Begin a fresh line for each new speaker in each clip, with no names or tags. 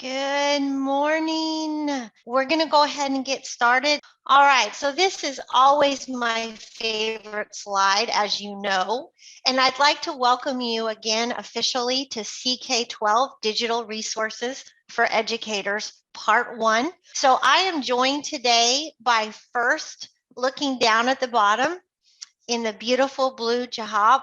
Good morning. We're going to go ahead and get started. All right, so this is always my favorite slide, as you know, and I'd like to welcome you again officially to CK12 Digital Resources for Educators, Part 1. So I am joined today by first looking down at the bottom in the beautiful blue hijab,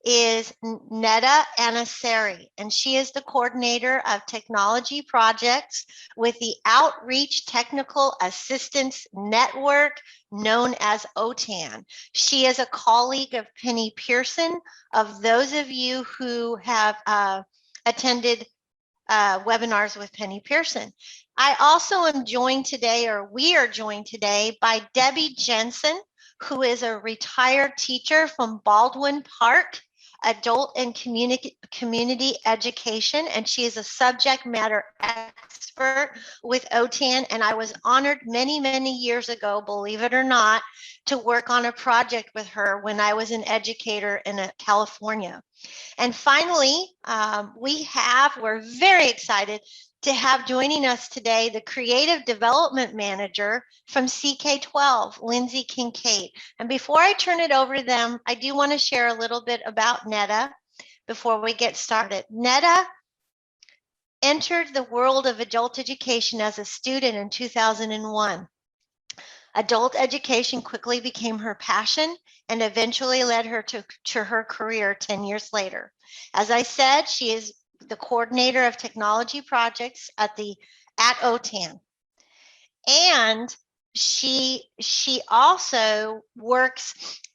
is Neda Anasari, and she is the coordinator of technology projects with the Outreach Technical Assistance Network, known as OTAN. She is a colleague of Penny Pearson. Of those of you who have attended webinars with Penny Pearson. I also am joined today, or we are joined today, by Debbie Jensen, who is a retired teacher from Baldwin Park Adult and Community Education, and she is a subject matter expert with OTAN, and I was honored many, many years ago, believe it or not, to work on a project with her when I was an educator in California. And finally, we're very excited to have joining us today the Creative Development Manager from CK12, Lindsay Kincaid. And before I turn it over to them, I do want to share a little bit about Neda before we get started. Neda entered the world of adult education as a student in 2001. Adult education quickly became her passion and eventually led her to her career 10 years later. As I said, she is the coordinator of technology projects at OTAN. And she also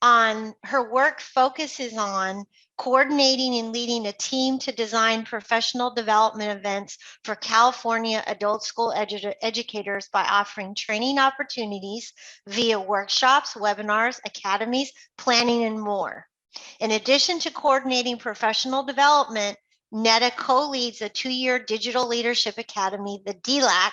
her work focuses on coordinating and leading a team to design professional development events for California adult school educators by offering training opportunities via workshops, webinars, academies, planning, and more. In addition to coordinating professional development, Neda co-leads a 2-year Digital Leadership Academy, the DLAC,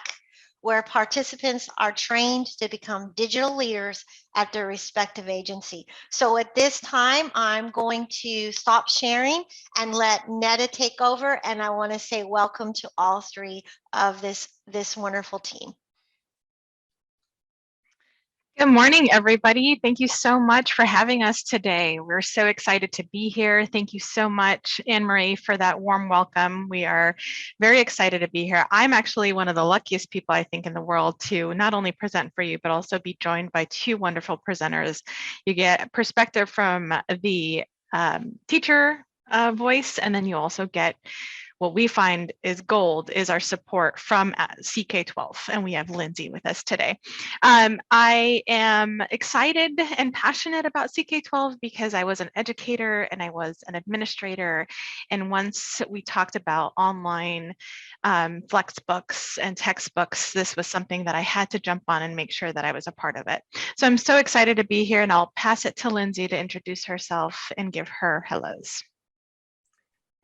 where participants are trained to become digital leaders at their respective agency. So at this time, I'm going to stop sharing and let Neda take over. And I want to say welcome to all three of this wonderful team.
Good morning, everybody. Thank you so much for having us today. We're so excited to be here. Thank you so much, Anne-Marie, for that warm welcome. We are very excited to be here. I'm actually one of the luckiest people, I think, in the world to not only present for you, but also be joined by two wonderful presenters. You get perspective from the teacher voice, and then you also get what we find is gold is our support from CK12, and we have Lindsay with us today. I am excited and passionate about CK12 because I was an educator and I was an administrator, and once we talked about online flexbooks and textbooks, this was something that I had to jump on and make sure that I was a part of it. So I'm so excited to be here, and I'll pass it to Lindsay to introduce herself and give her hellos.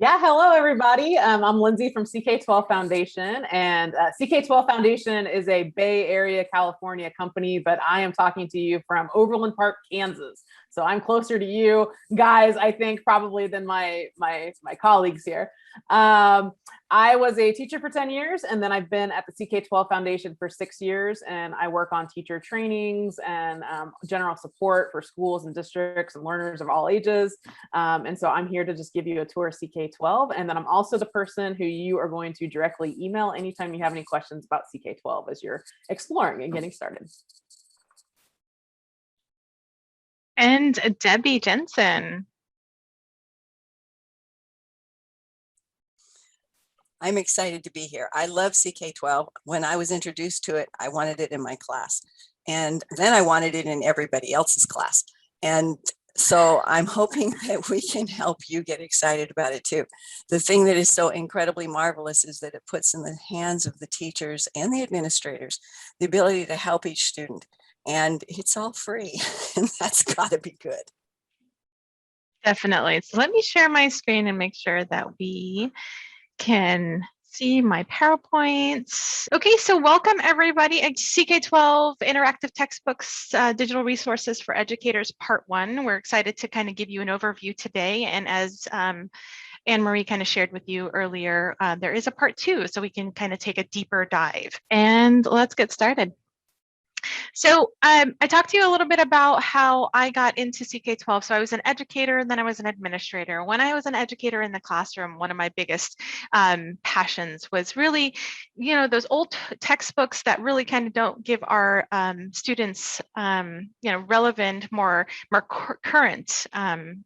Yeah, hello, everybody. I'm Lindsay from CK12 Foundation, and CK12 Foundation is a Bay Area, California company, but I am talking to you from Overland Park, Kansas. So I'm closer to you guys, I think, probably than my colleagues here. I was a teacher for 10 years, and then I've been at the CK12 Foundation for 6 years, and I work on teacher trainings and general support for schools and districts and learners of all ages. And so I'm here to just give you a tour of CK12, and then I'm also the person who you are going to directly email anytime you have any questions about CK12 as you're exploring and getting started.
And Debbie Jensen.
I'm excited to be here. I love CK12. When I was introduced to it, I wanted it in my class. And then I wanted it in everybody else's class. And so I'm hoping that we can help you get excited about it too. The thing that is so incredibly marvelous is that it puts in the hands of the teachers and the administrators the ability to help each student. And it's all free, and that's got to be good.
Definitely. So let me share my screen and make sure that we can see my PowerPoints. Okay, so welcome everybody at CK12 Interactive Textbooks, Digital Resources for Educators, Part 1. We're excited to kind of give you an overview today. And as Anne Marie kind of shared with you earlier, there is a part 2, so we can kind of take a deeper dive. And let's get started. So I talked to you a little bit about how I got into CK12. So I was an educator and then I was an administrator. When I was an educator in the classroom, one of my biggest passions was really, those old textbooks that really kind of don't give our students, relevant, more current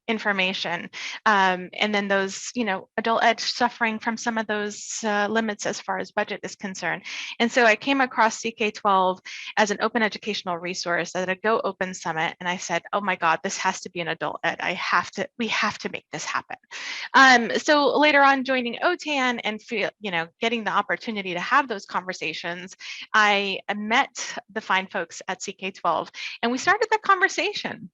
information. And then those, adult ed suffering from some of those limits as far as budget is concerned. And so I came across CK12 as an open educational resource at a Go Open Summit. And I said, oh my God, this has to be an adult ed. We have to make this happen. So later on joining OTAN and getting the opportunity to have those conversations, I met the fine folks at CK12 and we started that conversation.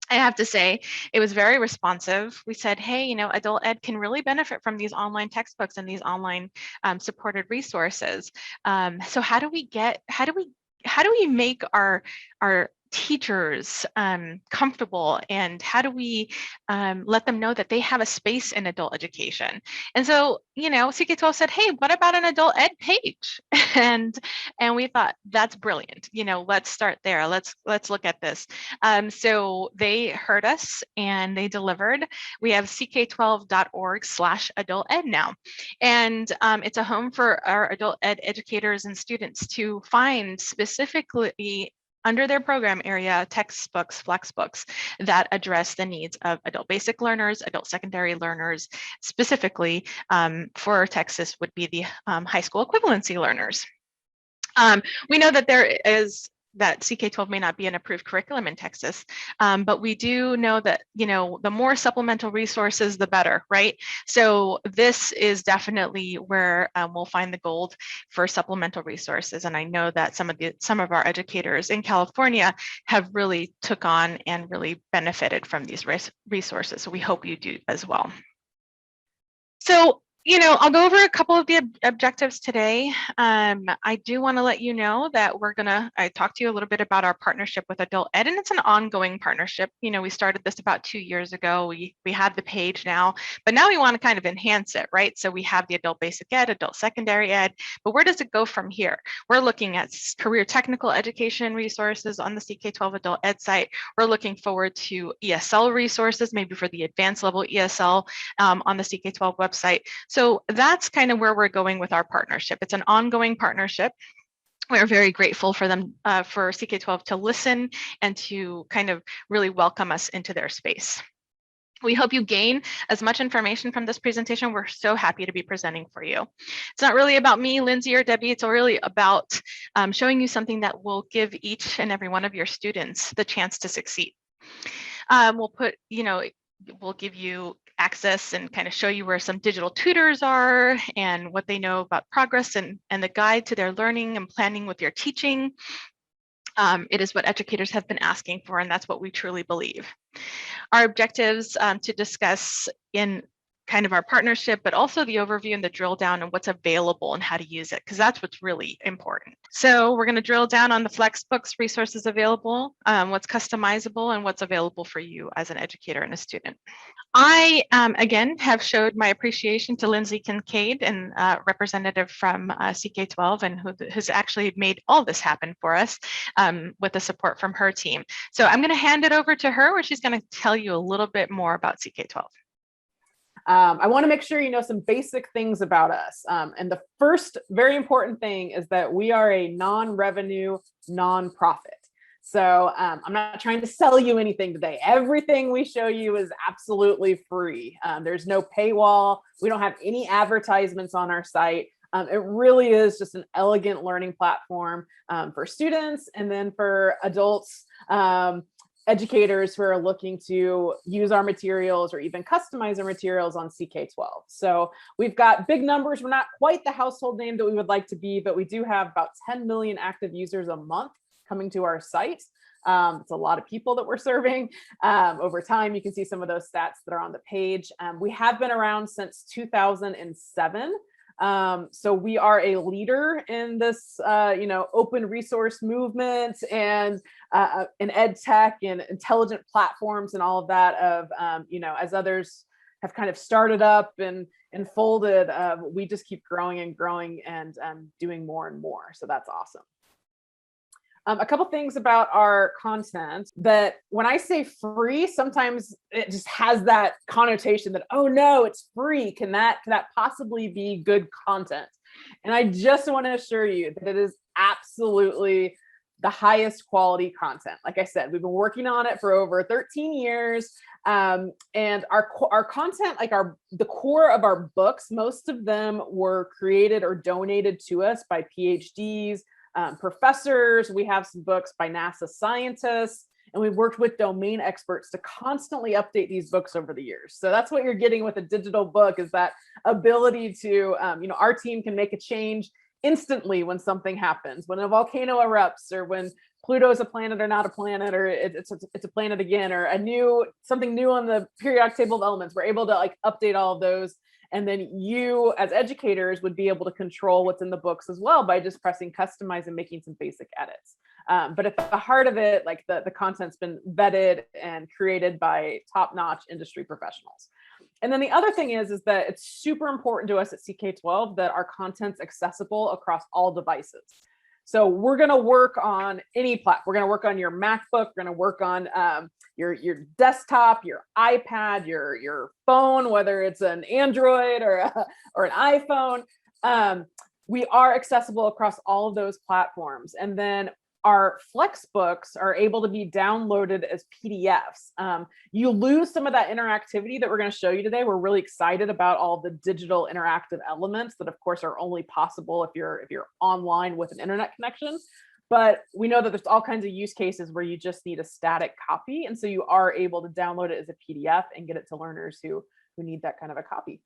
I have to say, it was very responsive. We said, hey, adult ed can really benefit from these online textbooks and these online supported resources. So how do we make our teachers comfortable, and how do we let them know that they have a space in adult education? And so, CK12 said, hey, what about an adult ed page? and we thought, that's brilliant. Let's start there. Let's look at this. So they heard us and they delivered. We have ck12.org/adult ed now. And it's a home for our adult ed educators and students to find specifically under their program area, textbooks, flexbooks that address the needs of adult basic learners, adult secondary learners, specifically for Texas would be the high school equivalency learners. We know that that CK12 may not be an approved curriculum in Texas, but we do know that, the more supplemental resources, the better, right? So this is definitely where we'll find the gold for supplemental resources. And I know that some of our educators in California have really took on and really benefited from these resources. So we hope you do as well. So, I'll go over a couple of the objectives today. I do want to let you know that I talked to you a little bit about our partnership with Adult Ed, and it's an ongoing partnership. We started this about 2 years ago. We have the page now, but now we want to kind of enhance it, right? So we have the adult basic ed, adult secondary ed, but where does it go from here? We're looking at career technical education resources on the CK12 Adult Ed site. We're looking forward to ESL resources, maybe for the advanced level ESL on the CK12 website. So that's kind of where we're going with our partnership. It's an ongoing partnership. We're very grateful for them, for CK12 to listen and to kind of really welcome us into their space. We hope you gain as much information from this presentation. We're so happy to be presenting for you. It's not really about me, Lindsay, or Debbie. It's really about showing you something that will give each and every one of your students the chance to succeed. We'll give you access and kind of show you where some digital tutors are and what they know about progress and the guide to their learning and planning with your teaching. It is what educators have been asking for, and that's what we truly believe. Our objectives to discuss in kind of our partnership, but also the overview and the drill down on what's available and how to use it, because that's what's really important. So we're going to drill down on the Flexbooks resources available, what's customizable, and what's available for you as an educator and a student. I, again, have showed my appreciation to Lindsay Kincaid, and representative from CK12, and who's actually made all this happen for us with the support from her team. So I'm going to hand it over to her, where she's going to tell you a little bit more about CK12.
I want to make sure you know some basic things about us. And the first very important thing is that we are a non-revenue nonprofit. So I'm not trying to sell you anything today. Everything we show you is absolutely free. There's no paywall. We don't have any advertisements on our site. It really is just an elegant learning platform for students, and then for adults, educators who are looking to use our materials or even customize our materials on CK12. So we've got big numbers. We're not quite the household name that we would like to be, but we do have about 10 million active users a month coming to our site. It's a lot of people that we're serving over time. You can see some of those stats that are on the page. We have been around since 2007. So we are a leader in this, open resource movement and in ed tech and intelligent platforms and all of that of, as others have kind of started up and folded, we just keep growing and growing and doing more and more. So that's awesome. A couple things about our content that when I say free, sometimes it just has that connotation that, oh no, it's free. Can that possibly be good content? And I just want to assure you that it is absolutely the highest quality content. Like I said, we've been working on it for over 13 years. And our content, like the core of our books, most of them were created or donated to us by PhDs, professors. We have some books by NASA scientists, and we've worked with domain experts to constantly update these books over the years. So that's what you're getting with a digital book, is that ability to, our team can make a change instantly when something happens, when a volcano erupts, or when Pluto is a planet or not a planet, or it's a planet again, or something new on the periodic table of elements. We're able to like update all of those. And then you as educators would be able to control what's in the books as well by just pressing customize and making some basic edits. But at the heart of it, like the content's been vetted and created by top-notch industry professionals. And then the other thing is that it's super important to us at CK12 that our content's accessible across all devices. So we're going to work on any platform. We're going to work on your MacBook. We're going to work on your desktop, your iPad, your phone, whether it's an Android or an iPhone. We are accessible across all of those platforms. And then our Flexbooks are able to be downloaded as PDFs. You lose some of that interactivity that we're going to show you today. We're really excited about all the digital interactive elements that, of course, are only possible if you're online with an internet connection. But we know that there's all kinds of use cases where you just need a static copy, and so you are able to download it as a PDF and get it to learners who need that kind of a copy.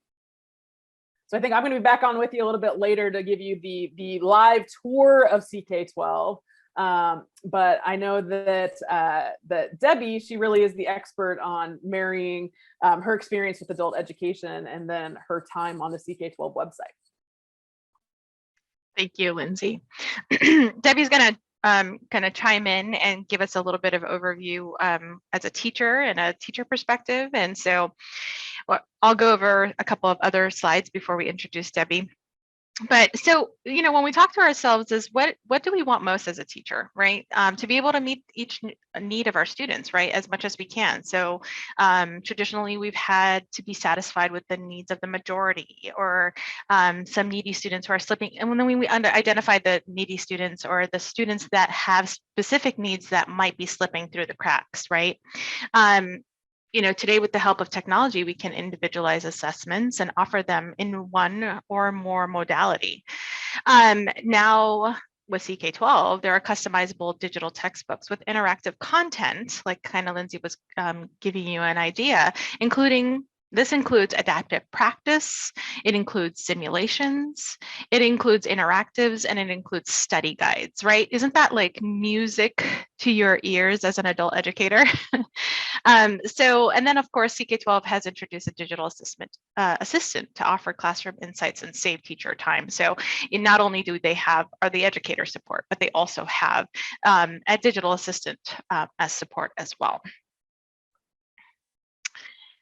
So I think I'm going to be back on with you a little bit later to give you the live tour of CK12. But I know that Debbie, she really is the expert on marrying her experience with adult education and then her time on the CK12 website.
Thank you, Lindsay. Debbie's going to kind of chime in and give us a little bit of overview as a teacher and a teacher perspective. And so I'll go over a couple of other slides before we introduce Debbie. But so, when we talk to ourselves is what do we want most as a teacher, right? To be able to meet each need of our students, right, as much as we can. So traditionally, we've had to be satisfied with the needs of the majority, or some needy students who are slipping. And when we identify the needy students or the students that have specific needs that might be slipping through the cracks, right? Today with the help of technology, we can individualize assessments and offer them in one or more modality. Now with CK12, there are customizable digital textbooks with interactive content, like kind of Lindsay was giving you an idea, this includes adaptive practice, it includes simulations, it includes interactives, and it includes study guides, right? Isn't that like music to your ears as an adult educator? And then of course, CK12 has introduced a digital assistant to offer classroom insights and save teacher time. So not only do they have the educator support, but they also have a digital assistant as support as well.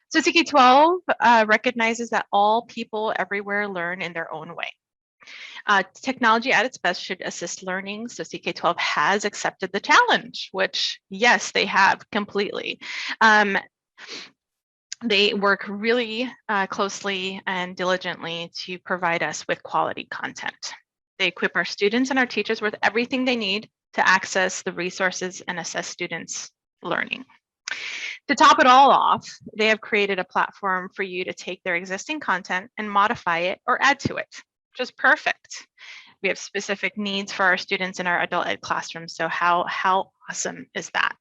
So CK12 recognizes that all people everywhere learn in their own way. Technology at its best should assist learning. So CK12 has accepted the challenge, which yes, they have completely. They work really closely and diligently to provide us with quality content. They equip our students and our teachers with everything they need to access the resources and assess students' learning. To top it all off, they have created a platform for you to take their existing content and modify it or add to it, which is perfect. We have specific needs for our students in our adult ed classrooms, so how awesome is that?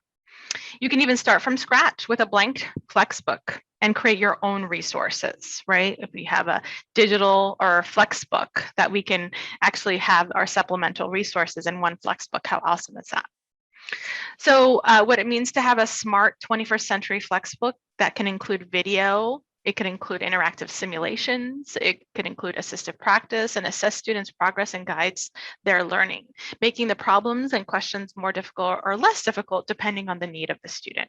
You can even start from scratch with a blank Flexbook and create your own resources, right? If we have a digital or a Flexbook that we can actually have our supplemental resources in one Flexbook, how awesome is that? So what it means to have a smart 21st century Flexbook that can include video, it can include interactive simulations, it can include assistive practice and assess students' progress and guides their learning, making the problems and questions more difficult or less difficult depending on the need of the student.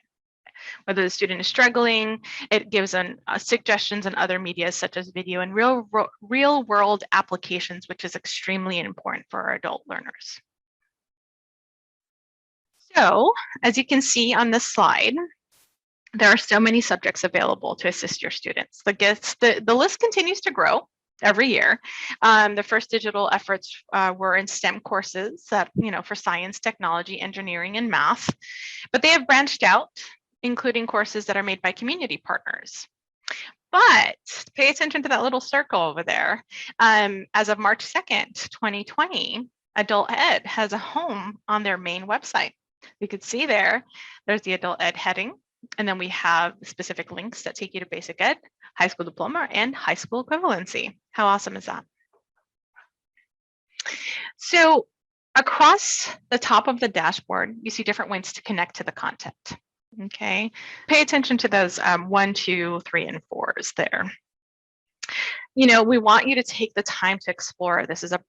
Whether the student is struggling, it gives suggestions on other media such as video and real world applications, which is extremely important for our adult learners. So, as you can see on this slide, there are so many subjects available to assist your students. The list continues to grow every year. The first digital efforts were in STEM courses that, for science, technology, engineering, and math, but they have branched out, including courses that are made by community partners. But pay attention to that little circle over there. As of March 2nd, 2020, Adult Ed has a home on their main website. You can see there's the Adult Ed heading, and then we have specific links that take you to basic ed, high school diploma, and high school equivalency. How awesome is that? So across the top of the dashboard, you see different ways to connect to the content. Okay, pay attention to those 1, 2, 3, and 4s there. We want you to take the time to explore. This is a,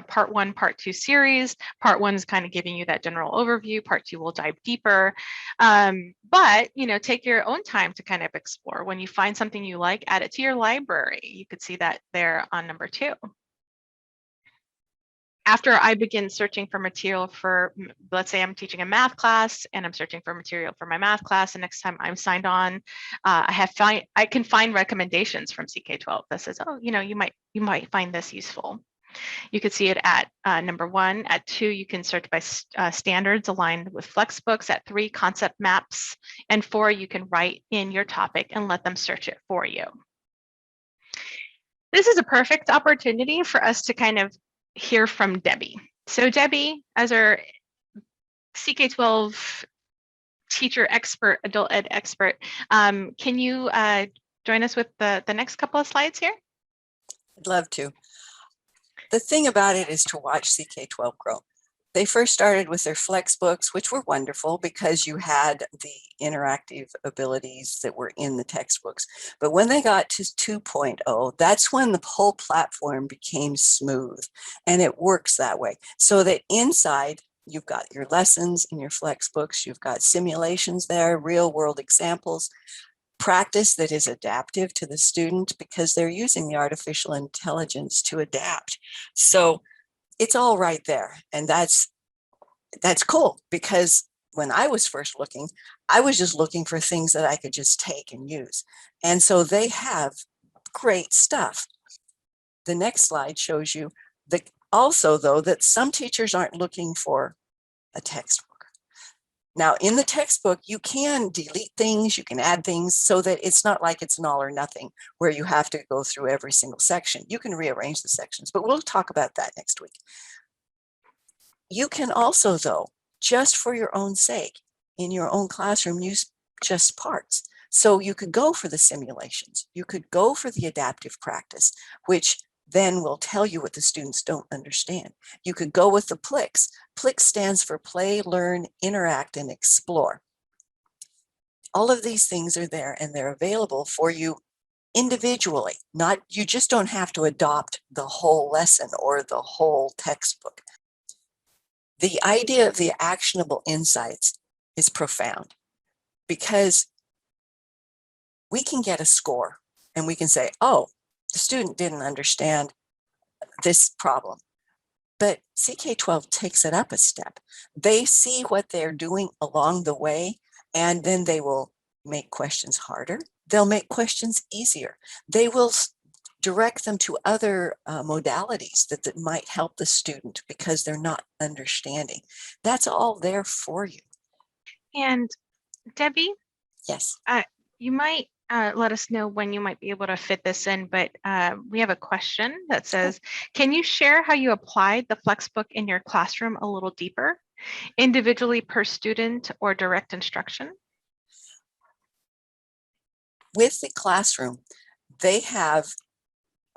part 1, part 2 series. Part 1 is kind of giving you that general overview. Part 2 will dive deeper. But, take your own time to kind of explore. When you find something you like, add it to your library. You could see that there on number 2. After I begin searching for material for, let's say I'm teaching a math class and I'm searching for material for my math class, and next time I'm signed on, I can find recommendations from CK12 that says, oh, you might find this useful. You could see it at number 1. At 2, you can search by standards aligned with Flexbooks. At 3, concept maps. And 4, you can write in your topic and let them search it for you. This is a perfect opportunity for us to kind of hear from Debbie. So Debbie, as our CK12 teacher expert, adult ed expert, can you join us with the next couple of slides here?
I'd love to. The thing about it is to watch CK12 grow. They first started with their Flexbooks, which were wonderful because you had the interactive abilities that were in the textbooks. But when they got to 2.0, that's when the whole platform became smooth, and it works that way. So that inside, you've got your lessons in your Flexbooks, you've got simulations there, real world examples, practice that is adaptive to the student because they're using the artificial intelligence to adapt. So it's all right there. And that's cool, because when I was first looking, I was just looking for things that I could just take and use. And so they have great stuff. The next slide shows you also, though, that some teachers aren't looking for a textbook. Now, in the textbook, you can delete things, you can add things so that it's not like it's an all or nothing where you have to go through every single section. You can rearrange the sections, but we'll talk about that next week. You can also, though, just for your own sake, in your own classroom, use just parts. So you could go for the simulations, you could go for the adaptive practice, which then will tell you what the students don't understand. You could go with the PLIX. PLIX stands for play, learn, interact, and explore. All of these things are there, and they're available for you individually. You just don't have to adopt the whole lesson or the whole textbook. The idea of the actionable insights is profound, because we can get a score and we can say, oh, the student didn't understand this problem. But CK12 takes it up a step. They see what they're doing along the way, and then they will make questions harder. They'll make questions easier. They will direct them to other modalities that might help the student because they're not understanding. That's all there for you.
And Debbie?
Yes.
You might let us know when you might be able to fit this in, but we have a question that says, can you share how you applied the Flexbook in your classroom a little deeper, individually per student or direct instruction?
With the classroom, they have,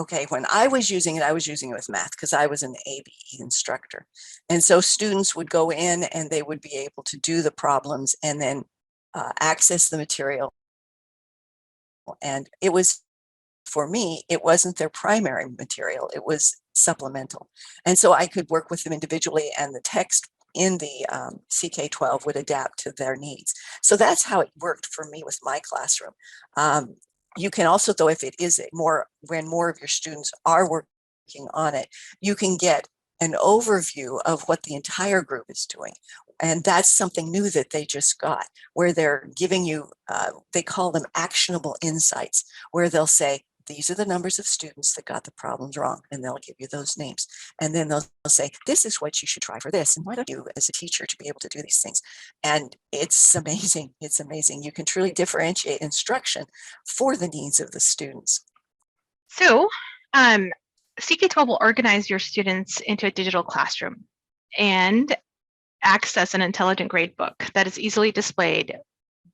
okay, when I was using it with math because I was an ABE instructor. And so students would go in and they would be able to do the problems and then access the material. And it was, for me, it wasn't their primary material, it was supplemental. And so I could work with them individually, and the text in the CK12 would adapt to their needs. So that's how it worked for me with my classroom. You can also, though, if it is when more of your students are working on it, you can get an overview of what the entire group is doing. And that's something new that they just got, where they're giving you, they call them actionable insights, where they'll say, these are the numbers of students that got the problems wrong, and they'll give you those names. And then they'll say, this is what you should try for this. And why don't you, as a teacher, to be able to do these things? And it's amazing. It's amazing. You can truly differentiate instruction for the needs of the students.
So CK12 will organize your students into a digital classroom and access an intelligent gradebook that is easily displayed.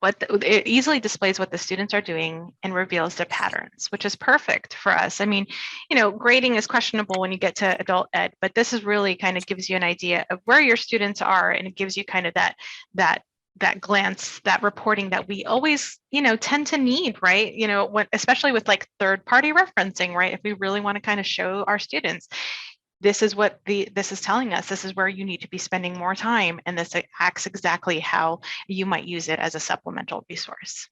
It easily displays what the students are doing and reveals their patterns, which is perfect for us. I mean, grading is questionable when you get to adult ed, but this is really kind of gives you an idea of where your students are, and it gives you kind of that glance, that reporting that we always, tend to need, right? Especially with like third-party referencing, right? If we really want to kind of show our students, this is what this is telling us, this is where you need to be spending more time, and this acts exactly how you might use it as a supplemental resource.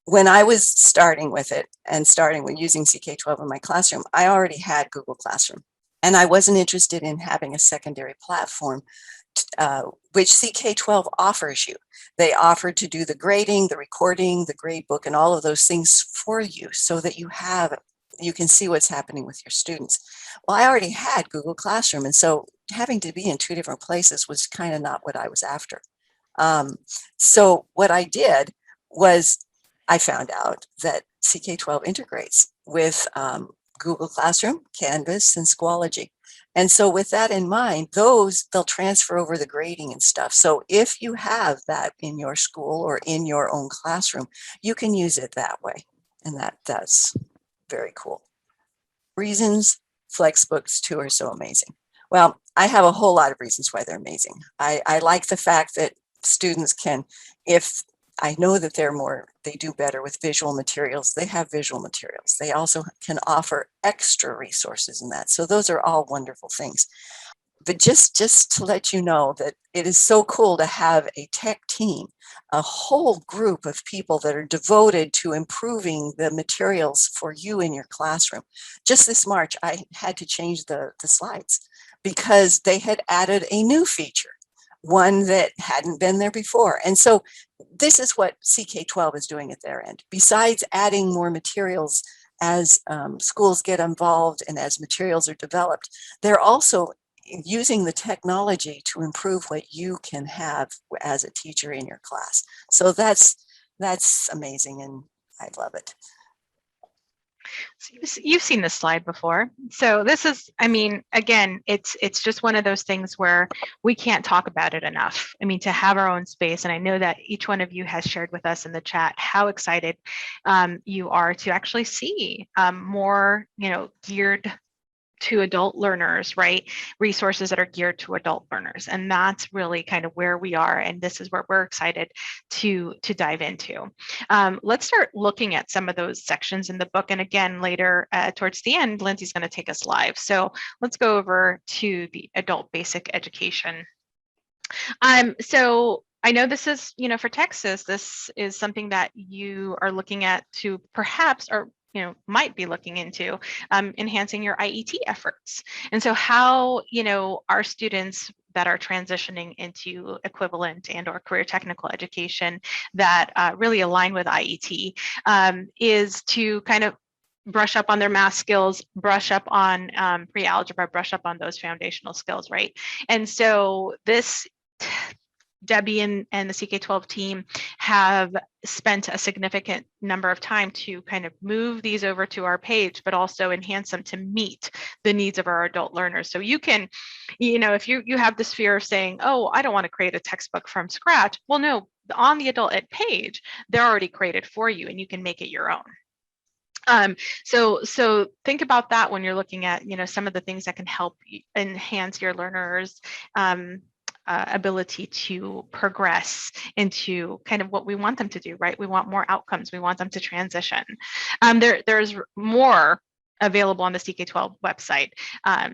When I was starting with it and starting with using CK12 in my classroom, I already had Google Classroom, and I wasn't interested in having a secondary platform, which CK12 offers you. They offer to do the grading, the recording, the gradebook, and all of those things for you, so that you can see what's happening with your students. Well, I already had Google Classroom, and so having to be in two different places was kind of not what I was after. So what I did was I found out that CK12 integrates with Google Classroom, Canvas, and Schoology. And so with that in mind, they'll transfer over the grading and stuff. So if you have that in your school or in your own classroom, you can use it that way. And that's very cool. Reasons Flexbooks 2 are so amazing. Well, I have a whole lot of reasons why they're amazing. I like the fact that students can, if I know that they do better with visual materials, they have visual materials. They also can offer extra resources in that. So those are all wonderful things. But just to let you know that it is so cool to have a tech team, a whole group of people that are devoted to improving the materials for you in your classroom. Just this March, I had to change the slides because they had added a new feature, one that hadn't been there before. And so this is what CK12 is doing at their end. Besides adding more materials as schools get involved and as materials are developed, they're also using the technology to improve what you can have as a teacher in your class. So that's amazing, and I love it.
So you've seen this slide before. So this is, I mean, again, it's just one of those things where we can't talk about it enough. I mean, to have our own space, and I know that each one of you has shared with us in the chat how excited you are to actually see more, geared to adult learners, right? Resources that are geared to adult learners. And that's really kind of where we are. And this is where we're excited to dive into. Let's start looking at some of those sections in the book. And again, later towards the end, Lindsay's going to take us live. So let's go over to the adult basic education. So I know this is, for Texas, this is something that you are looking at to perhaps, or might be looking into enhancing your IET efforts. And so how, our students that are transitioning into equivalent and or career technical education that really align with IET is to kind of brush up on their math skills, brush up on pre-algebra, brush up on those foundational skills, right? And so this Debbie and the CK12 team have spent a significant number of time to kind of move these over to our page, but also enhance them to meet the needs of our adult learners. So you can, if you have this fear of saying, oh, I don't want to create a textbook from scratch. Well, no, on the adult ed page, they're already created for you and you can make it your own. So think about that when you're looking at, some of the things that can help enhance your learners' ability to progress into kind of what we want them to do, right? We want more outcomes. We want them to transition. There's more available on the CK12 website.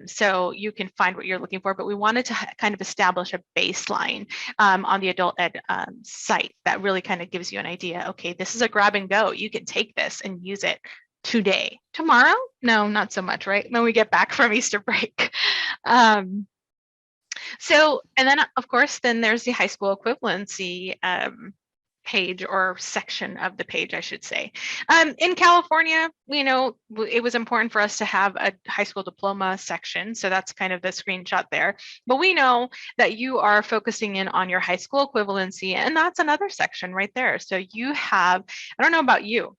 So you can find what you're looking for, but we wanted to kind of establish a baseline on the adult ed site that really kind of gives you an idea. Okay, this is a grab and go. You can take this and use it today. Tomorrow? No, not so much, right? When we get back from Easter break. So, and then of course, then there's the high school equivalency page or section of the page, I should say. In California, you know, it was important for us to have a high school diploma section. So that's kind of the screenshot there. But we know that you are focusing in on your high school equivalency, and that's another section right there. So you have, I don't know about you,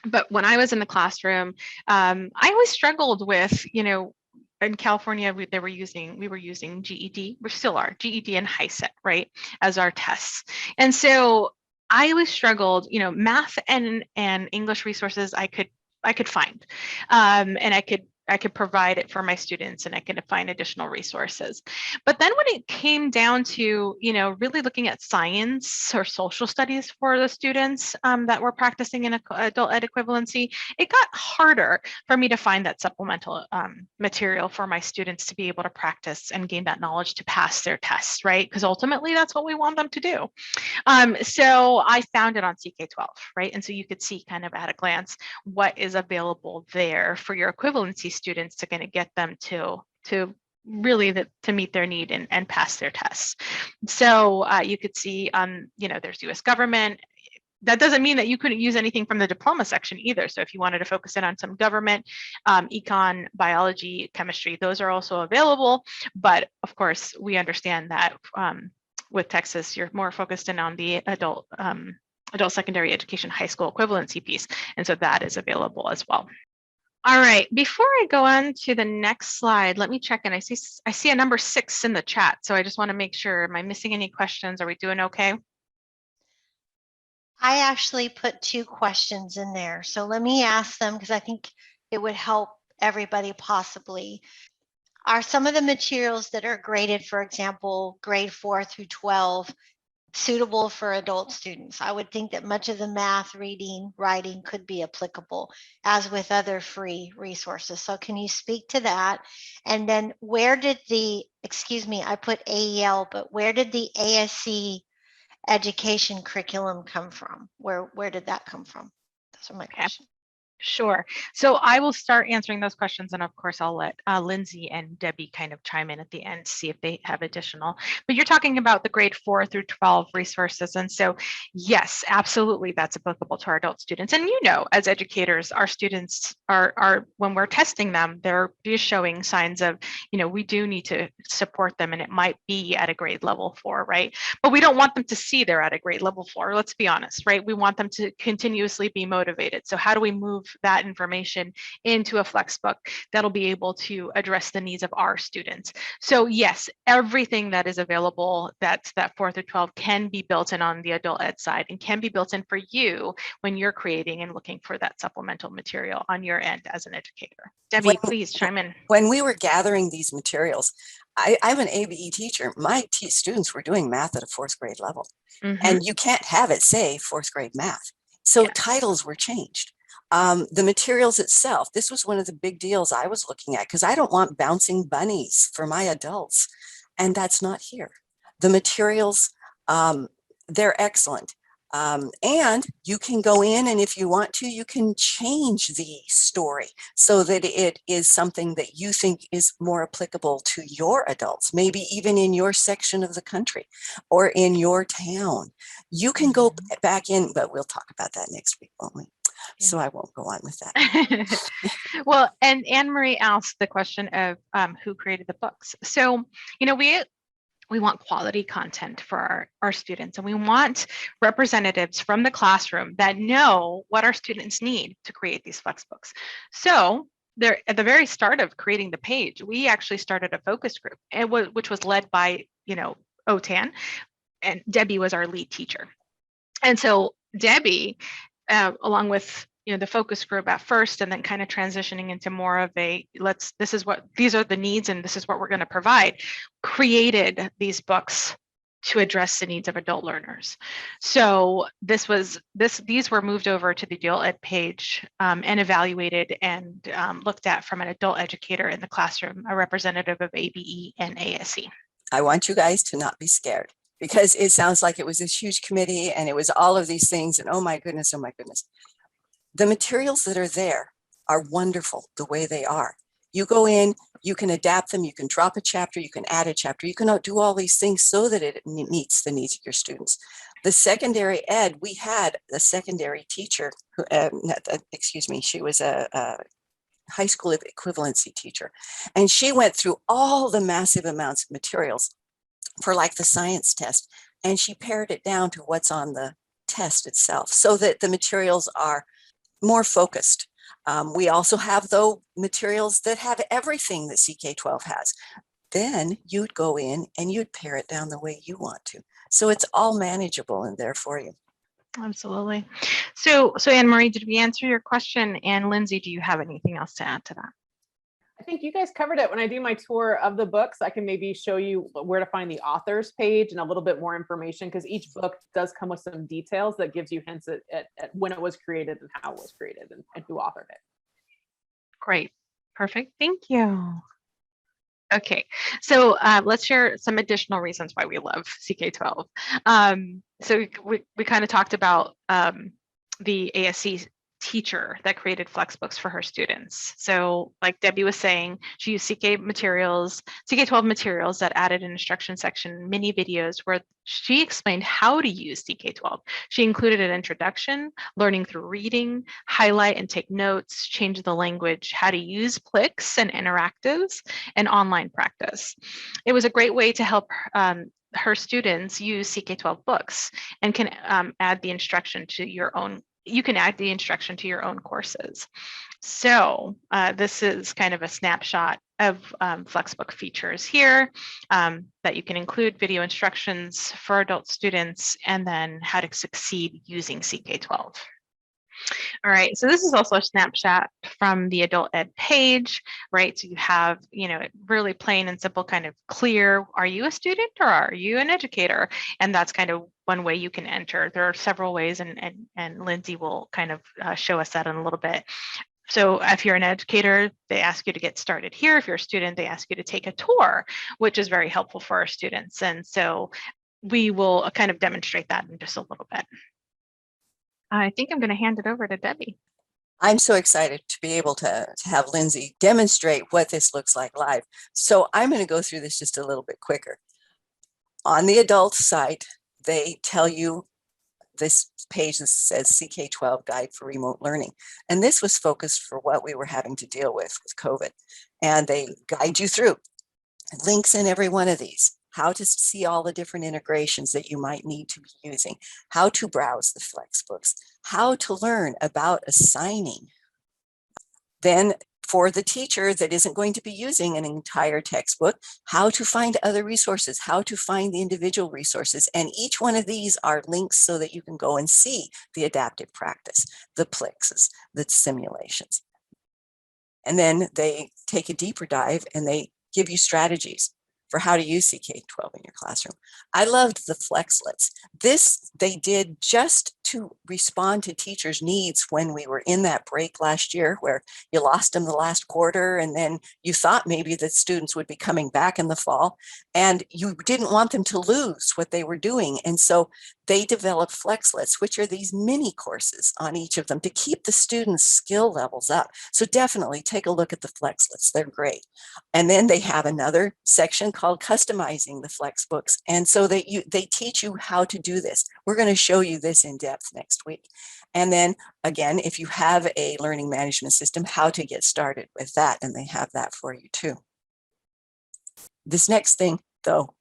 but when I was in the classroom, I always struggled with, you know, in California, we were using GED, we still are, GED and HiSET, right, as our tests. And so I always struggled, you know, math and English resources I could find, and I could provide it for my students, and I could find additional resources. But then when it came down to, you know, really looking at science or social studies for the students that were practicing in adult ed equivalency, it got harder for me to find that supplemental material for my students to be able to practice and gain that knowledge to pass their tests, right? Because ultimately that's what we want them to do. So I found it on CK12, right? And so you could see kind of at a glance what is available there for your equivalency students to kind of get them to really to meet their need and pass their tests. So you could see, you know, there's US government. That doesn't mean that you couldn't use anything from the diploma section either. So if you wanted to focus in on some government, econ, biology, chemistry, those are also available. But of course, we understand that with Texas, you're more focused in on the adult secondary education high school equivalency piece. And so that is available as well. All right, before I go on to the next slide, let me check in. I see a number 6 in the chat. So I just want to make sure, am I missing any questions? Are we doing okay?
I actually put 2 questions in there. So let me ask them because I think it would help everybody possibly. Are some of the materials that are graded, for example, grade 4 through 12, suitable for adult students? I would think that much of the math, reading, writing could be applicable, as with other free resources. So can you speak to that? And then where did excuse me, I put AEL, but where did the ASC education curriculum come from? Where did that come from? Those are my questions.
Sure. So I will start answering those questions. And of course, I'll let Lindsay and Debbie kind of chime in at the end to see if they have additional. But you're talking about the grade 4 through 12 resources. And so, yes, absolutely, that's applicable to our adult students. And you know, as educators, our students are when we're testing them, they're just showing signs of, you know, we do need to support them. And it might be at a grade level 4, right? But we don't want them to see they're at a grade level 4. Let's be honest, right? We want them to continuously be motivated. So how do we move that information into a Flexbook that'll be able to address the needs of our students? So yes, everything that is available, that's that 4 through 12 can be built in on the adult ed side and can be built in for you when you're creating and looking for that supplemental material on your end as an educator. Debbie, please chime in.
When we were gathering these materials, I'm an ABE teacher. My students were doing math at a 4th grade level, and you can't have it say 4th grade math. So titles were changed. The materials itself, this was one of the big deals I was looking at because I don't want bouncing bunnies for my adults, and that's not here. The materials, they're excellent. And you can go in, and if you want to, you can change the story so that it is something that you think is more applicable to your adults, maybe even in your section of the country or in your town. You can go back in, but we'll talk about that next week, won't we? So I won't go on with that.
Well, and Anne Marie asked the question of who created the books. So, you know, we want quality content for our students, and we want representatives from the classroom that know what our students need to create these Flexbooks. So there, at the very start of creating the page, we actually started a focus group, which was led by, you know, OTAN, and Debbie was our lead teacher. And so Debbie, along with, you know, the focus group at first, and then kind of transitioning into more of a these are the needs and this is what we're going to provide, created these books to address the needs of adult learners. So these were moved over to the adult ed page and evaluated and looked at from an adult educator in the classroom, a representative of ABE and ASE.
I want you guys to not be scared, because it sounds like it was this huge committee and it was all of these things and oh my goodness, oh my goodness. The materials that are there are wonderful the way they are. You go in, you can adapt them, you can drop a chapter, you can add a chapter, you can do all these things so that it meets the needs of your students. The secondary ed, we had a secondary teacher, who, excuse me, she was a high school equivalency teacher, and she went through all the massive amounts of materials for like the science test, and she pared it down to what's on the test itself so that the materials are more focused. We also have, though, materials that have everything that CK12 has. Then you'd go in and you'd pare it down the way you want to. So it's all manageable in there for you.
Absolutely. So Anne-Marie, did we answer your question? And Lindsay, do you have anything else to add to that?
I think you guys covered it. When I do my tour of the books, I can maybe show you where to find the author's page and a little bit more information, because each book does come with some details that gives you hints at when it was created and how it was created and who authored it.
Great. Perfect. Thank you. Okay, so let's share some additional reasons why we love CK12. So we kind of talked about the ASC teacher that created Flexbooks for her students. So like Debbie was saying, she used CK12 materials that added an instruction section, mini videos where she explained how to use CK12. She included an introduction, learning through reading, highlight and take notes, change the language, how to use Plix and interactives, and online practice. It was a great way to help her students use CK12 books and can add the instruction to your own. You can add the instruction to your own courses. So this is kind of a snapshot of Flexbook features here that you can include video instructions for adult students and then how to succeed using CK12. All right, so this is also a snapshot from the adult ed page, right? So you have, really plain and simple, kind of clear, are you a student or are you an educator? And that's kind of one way you can enter. There are several ways, and Lindsay will kind of show us that in a little bit. So if you're an educator, they ask you to get started here. If you're a student, they ask you to take a tour, which is very helpful for our students. And so we will kind of demonstrate that in just a little bit. I think I'm going to hand it over to Debbie.
I'm so excited to be able to have Lindsay demonstrate what this looks like live. So I'm going to go through this just a little bit quicker. On the adult site, they tell you this page that says CK12 Guide for Remote Learning. And this was focused for what we were having to deal with COVID. And they guide you through links in every one of these, how to see all the different integrations that you might need to be using, how to browse the Flexbooks, how to learn about assigning. Then for the teacher that isn't going to be using an entire textbook, how to find other resources, how to find the individual resources. And each one of these are links so that you can go and see the adaptive practice, the Plixes, the simulations. And then they take a deeper dive and they give you strategies for how to use CK12 in your classroom. I loved the Flexlets. This they did just to respond to teachers' needs when we were in that break last year where you lost them the last quarter and then you thought maybe that students would be coming back in the fall and you didn't want them to lose what they were doing. And so they developed Flexlets, which are these mini courses on each of them to keep the students' skill levels up. So definitely take a look at the Flexlets. They're great. And then they have another section called Customizing the Flexbooks. And so they teach you how to do this. We're going to show you this in depth next week. And then again, if you have a learning management system, how to get started with that. And they have that for you too. This next thing though,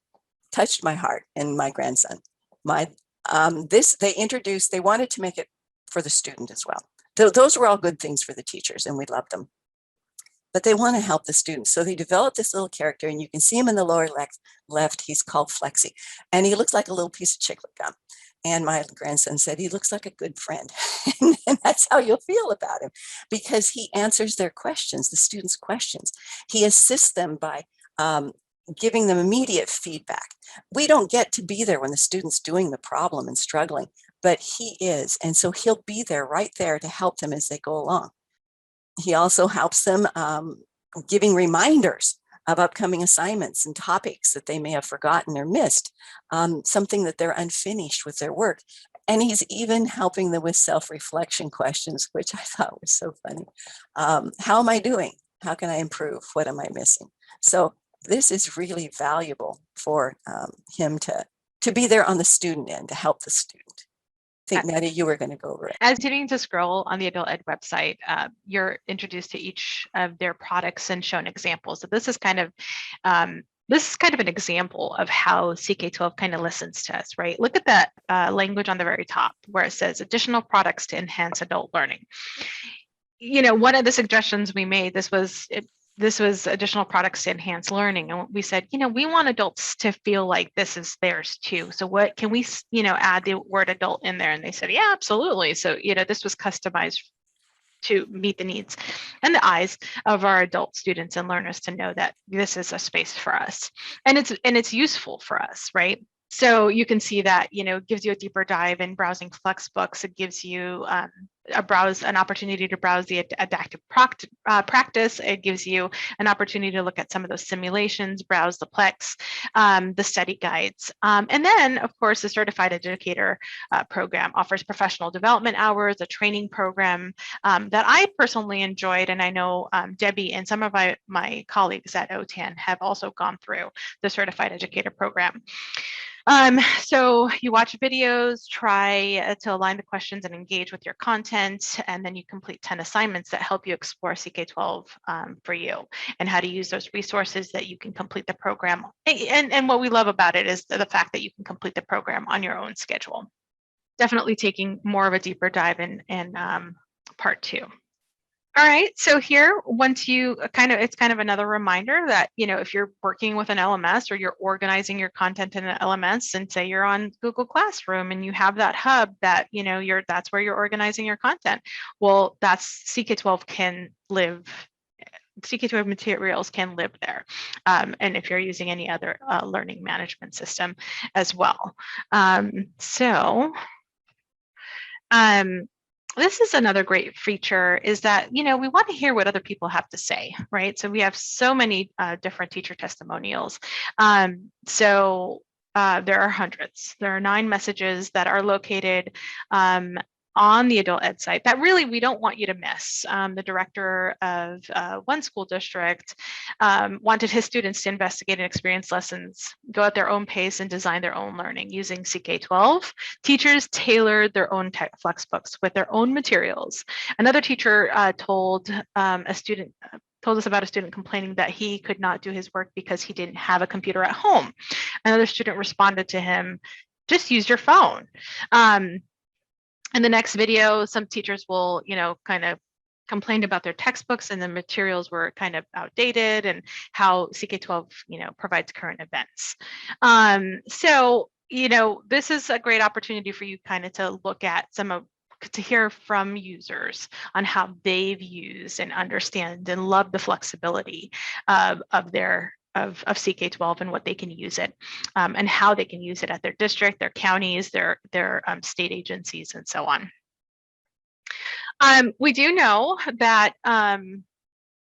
touched my heart and my grandson. They wanted to make it for the student as well. Those were all good things for the teachers and we loved them. But they want to help the students. So they developed this little character and you can see him in the lower left. He's called Flexi and he looks like a little piece of chiclet gum. And my grandson said, he looks like a good friend. And that's how you'll feel about him because he answers their questions, the students' questions. He assists them by giving them immediate feedback. We don't get to be there when the student's doing the problem and struggling, but he is. And so he'll be there right there to help them as they go along. He also helps them giving reminders of upcoming assignments and topics that they may have forgotten or missed, something that they're unfinished with their work. And he's even helping them with self-reflection questions, which I thought was so funny. How am I doing? How can I improve? What am I missing? So this is really valuable for him to be there on the student end to help the student. I think, Maddie, you were going to go over it.
As you continue to scroll on the Adult Ed website, you're introduced to each of their products and shown examples. So this is kind of an example of how CK12 kind of listens to us, right? Look at that language on the very top where it says additional products to enhance adult learning. You know, one of the suggestions we made, this was additional products to enhance learning. And we said, you know, we want adults to feel like this is theirs too. So what can we, you know, add the word adult in there? And they said, yeah, absolutely. So, you know, this was customized to meet the needs and the eyes of our adult students and learners to know that this is a space for us. And it's useful for us, right? So you can see that, you know, it gives you a deeper dive in browsing Flexbooks. It gives you an opportunity to browse the adaptive practice. It gives you an opportunity to look at some of those simulations, browse the Plex, the study guides. And then, of course, the Certified Educator program offers professional development hours, a training program that I personally enjoyed. And I know Debbie and some of my colleagues at OTAN have also gone through the Certified Educator program. So you watch videos, try to align the questions and engage with your content, and then you complete 10 assignments that help you explore CK12 for you and how to use those resources that you can complete the program. And what we love about it is the fact that you can complete the program on your own schedule. Definitely taking more of a deeper dive in part 2. All right, so here, once you it's kind of another reminder that, you know, if you're working with an LMS or you're organizing your content in an LMS, and say you're on Google Classroom and you have that hub that, you know, that's where you're organizing your content. Well, that's CK12 can live. CK12 materials can live there. And if you're using any other learning management system as well. This is another great feature, is that, you know, we want to hear what other people have to say, right? So we have so many different teacher testimonials. There are hundreds. There are 9 messages that are located on the Adult Ed site that really we don't want you to miss. The director of one school district wanted his students to investigate and experience lessons, go at their own pace, and design their own learning using CK12. Teachers tailored their own Flexbooks with their own materials. Another teacher told us about a student complaining that he could not do his work because he didn't have a computer at home. Another student responded to him, just use your phone. In the next video, some teachers will, you know, kind of complained about their textbooks and the materials were kind of outdated, and how CK12, you know, provides current events. So, you know, this is a great opportunity for you kind of to look at to hear from users on how they've used and understand and love the flexibility of CK12 and what they can use it, and how they can use it at their district, their counties, their state agencies, and so on. We do know that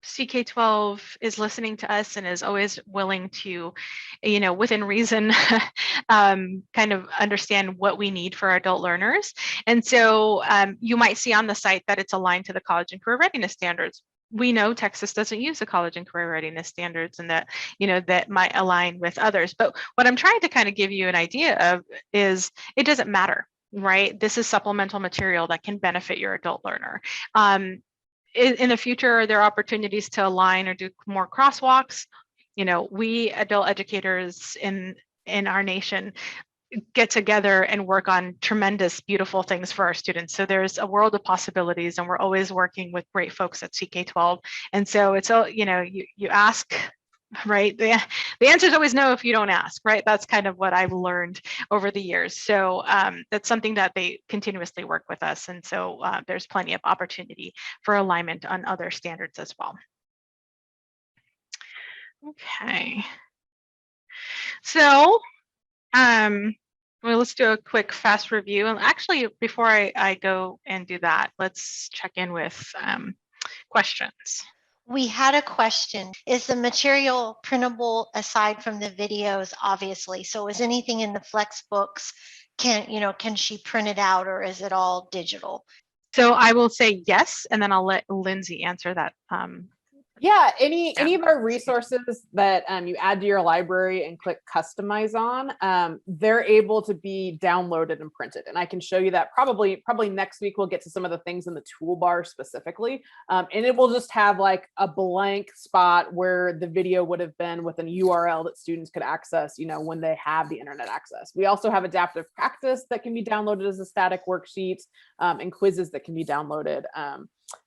CK12 is listening to us and is always willing to, you know, within reason, kind of understand what we need for our adult learners. And so you might see on the site that it's aligned to the college and career readiness standards. We know Texas doesn't use the college and career readiness standards, and that, you know, that might align with others. But what I'm trying to kind of give you an idea of is it doesn't matter, right? This is supplemental material that can benefit your adult learner. In the future, are there opportunities to align or do more crosswalks? You know, we adult educators in our nation get together and work on tremendous, beautiful things for our students. So there's a world of possibilities, and we're always working with great folks at CK12. And so it's all, you know, you ask, right? The answer is always no if you don't ask, right? That's kind of what I've learned over the years. So that's something that they continuously work with us. And so there's plenty of opportunity for alignment on other standards as well. Okay. So, well, let's do a quick fast review. And actually, before I go and do that, let's check in with questions.
We had a question. Is the material printable aside from the videos, obviously? So is anything in the Flexbooks, can she print it out, or is it all digital?
So I will say yes, and then I'll let Lindsay answer that.
Yeah, any of our resources that you add to your library and click customize on, they're able to be downloaded and printed. And I can show you that probably next week. We'll get to some of the things in the toolbar specifically. And it will just have like a blank spot where the video would have been with an URL that students could access, when they have the internet access. We also have adaptive practice that can be downloaded as a static worksheet, and quizzes that can be downloaded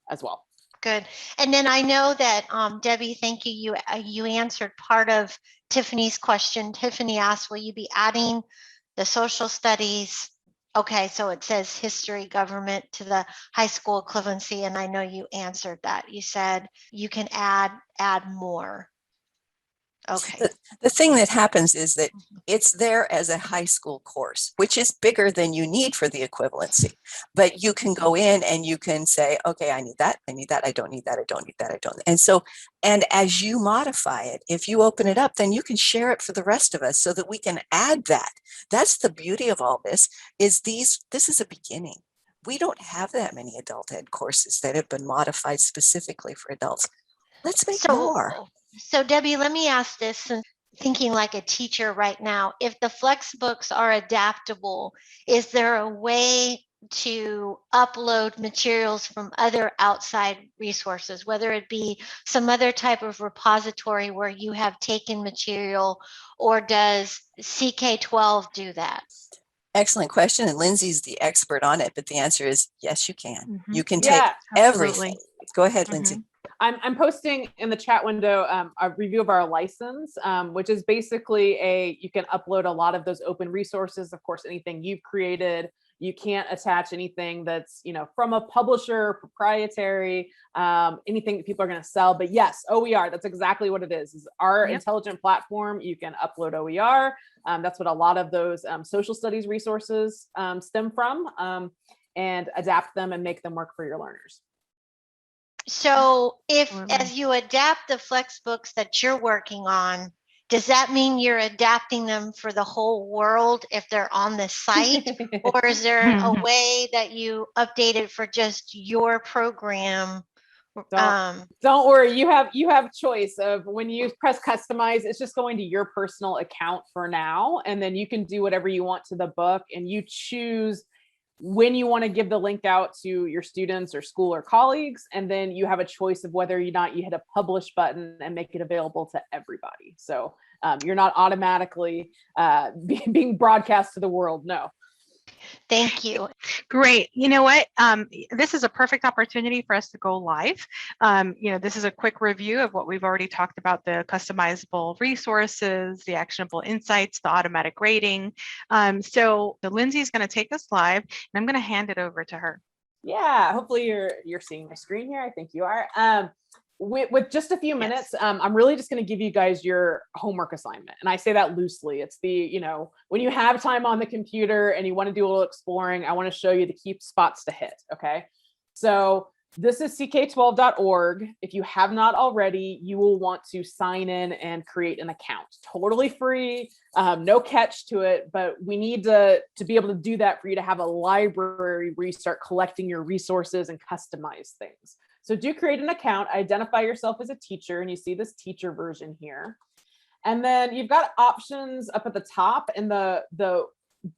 as well.
Good. And then I know that Debbie, thank you. You answered part of Tiffany's question. Tiffany asked, will you be adding the social studies? Okay, so it says history, government to the high school equivalency, and I know you answered that. You said you can add more. Okay.
The thing that happens is that it's there as a high school course, which is bigger than you need for the equivalency. But you can go in and you can say, okay, I need that, I don't need that, I don't need that, I don't. And as you modify it, if you open it up, then you can share it for the rest of us so that we can add that. That's the beauty of all this, is this is a beginning. We don't have that many adult ed courses that have been modified specifically for adults. Let's make more.
So Debbie, let me ask this, and thinking like a teacher right now, if the Flexbooks are adaptable, is there a way to upload materials from other outside resources, whether it be some other type of repository where you have taken material, or does CK12 do that?
Excellent question. And Lindsay's the expert on it, but the answer is yes, you can.
Mm-hmm.
You can take everything. Go ahead, Lindsay.
I'm posting in the chat window a review of our license, which is basically you can upload a lot of those open resources. Of course, anything you've created. You can't attach anything that's, from a publisher, proprietary, anything that people are going to sell. But yes, OER, that's exactly what it is our intelligent platform. You can upload OER. That's what a lot of those social studies resources stem from, and adapt them and make them work for your learners.
So as you adapt the Flexbooks that you're working on, does that mean you're adapting them for the whole world if they're on the site? Or is there a way that you update it for just your program?
Don't worry, you have choice of when you press customize, it's just going to your personal account for now. And then you can do whatever you want to the book, and you choose when you want to give the link out to your students or school or colleagues. And then you have a choice of whether or not you hit a publish button and make it available to everybody. So you're not automatically being broadcast to the world. No.
Thank you.
Great. You know what? This is a perfect opportunity for us to go live. This is a quick review of what we've already talked about: the customizable resources, the actionable insights, the automatic grading. So Lindsay's going to take us live, and I'm going to hand it over to her.
Yeah, hopefully you're seeing my screen here. I think you are. With just a few minutes, I'm really just going to give you guys your homework assignment. And I say that loosely. It's when you have time on the computer and you want to do a little exploring, I want to show you the key spots to hit. Okay. So this is CK12.org. If you have not already, you will want to sign in and create an account. Totally free, no catch to it, but we need to be able to do that for you to have a library where you start collecting your resources and customize things. So do create an account, identify yourself as a teacher, and you see this teacher version here. And then you've got options up at the top, and the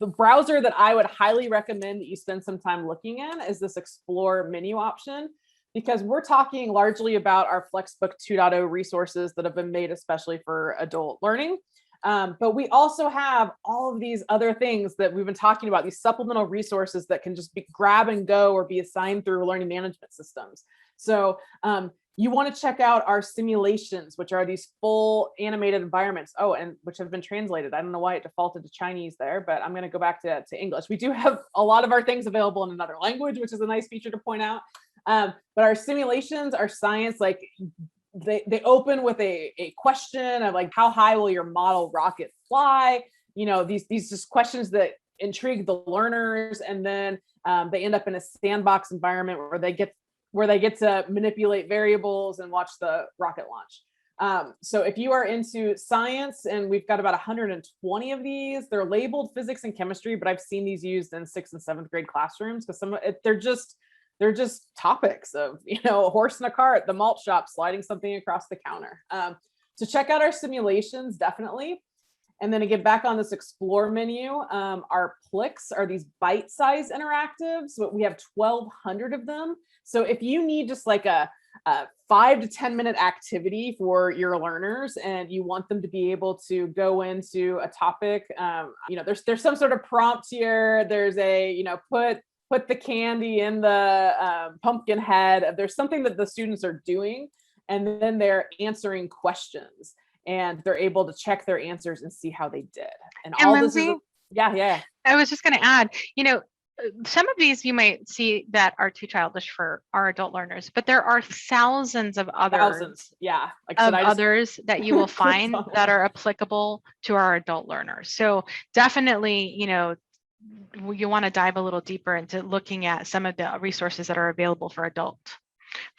browser that I would highly recommend that you spend some time looking in is this Explore menu option, because we're talking largely about our Flexbook 2.0 resources that have been made especially for adult learning. But we also have all of these other things that we've been talking about, these supplemental resources that can just be grab and go or be assigned through learning management systems. So you want to check out our simulations, which are these full animated environments. Oh, and which have been translated. I don't know why it defaulted to Chinese there, but I'm going to go back to English. We do have a lot of our things available in another language, which is a nice feature to point out. But our simulations, our science, like they open with a question of like, how high will your model rocket fly? These just questions that intrigue the learners, and then they end up in a sandbox environment where they get to manipulate variables and watch the rocket launch. So if you are into science, and we've got about 120 of these, they're labeled physics and chemistry, but I've seen these used in 6th and 7th grade classrooms because they're just topics of, a horse in a cart, the malt shop, sliding something across the counter. So check out our simulations, definitely. And then to get back on this explore menu, our Plix are these bite-sized interactives. So we have 1,200 of them. So if you need just like a 5 to 10 minute activity for your learners, and you want them to be able to go into a topic, there's some sort of prompt here. There's a, put the candy in the pumpkin head. There's something that the students are doing, and then they're answering questions, and they're able to check their answers and see how they did. And all
Lindsay,
this is yeah.
I was just going to add, some of these you might see that are too childish for our adult learners, but there are thousands of others.
Yeah.
Like others that you will find that are applicable to our adult learners. So definitely, you want to dive a little deeper into looking at some of the resources that are available for adult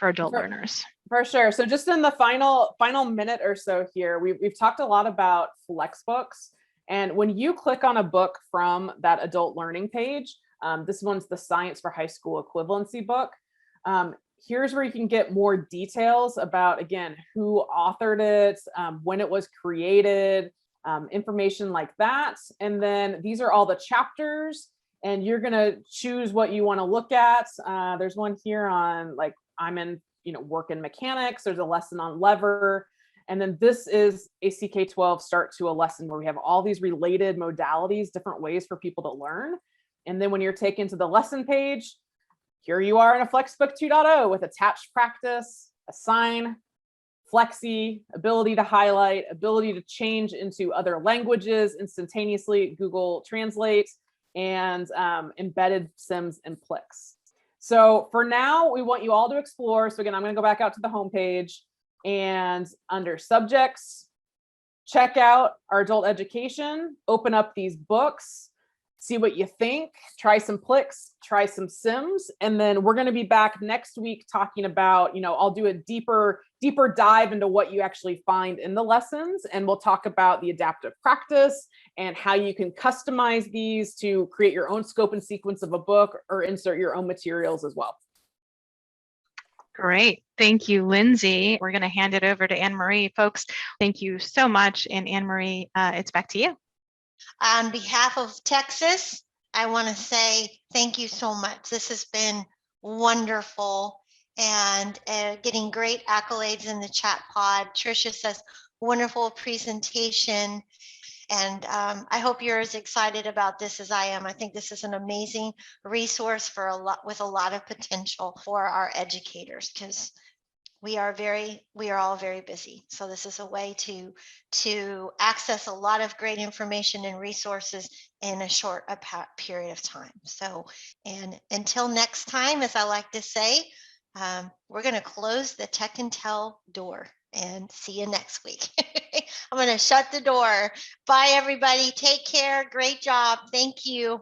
learners.
For sure. So just in the final minute or so here, we've talked a lot about Flexbooks. And when you click on a book from that adult learning page, this one's the Science for High School Equivalency book. Here's where you can get more details about, again, who authored it, when it was created, information like that. And then these are all the chapters, and you're going to choose what you want to look at. There's one here on, like, I'm in, work in mechanics. There's a lesson on lever. And then this is a CK12 start to a lesson where we have all these related modalities, different ways for people to learn. And then when you're taken to the lesson page, here you are in a Flexbook 2.0 with attached practice, assign, Flexi, ability to highlight, ability to change into other languages instantaneously, Google Translate, and embedded sims and Plix. So for now, we want you all to explore. So again, I'm going to go back out to the homepage, and under subjects, check out our adult education, open up these books, see what you think, try some Plix, try some sims. And then we're going to be back next week talking about, I'll do a deeper dive into what you actually find in the lessons. And we'll talk about the adaptive practice and how you can customize these to create your own scope and sequence of a book or insert your own materials as well.
Great. Thank you, Lindsay. We're going to hand it over to Anne-Marie. Folks, thank you so much. And Anne-Marie, it's back to you.
On behalf of Texas, I want to say thank you so much. This has been wonderful, and getting great accolades in the chat pod. Tricia says, wonderful presentation. And I hope you're as excited about this as I am. I think this is an amazing resource with a lot of potential for our educators, because we are all very busy. So this is a way to access a lot of great information and resources in a short period of time. So, and until next time, as I like to say, we're going to close the Tech and Tell door and see you next week. I'm going to shut the door. Bye, everybody. Take care. Great job. Thank you.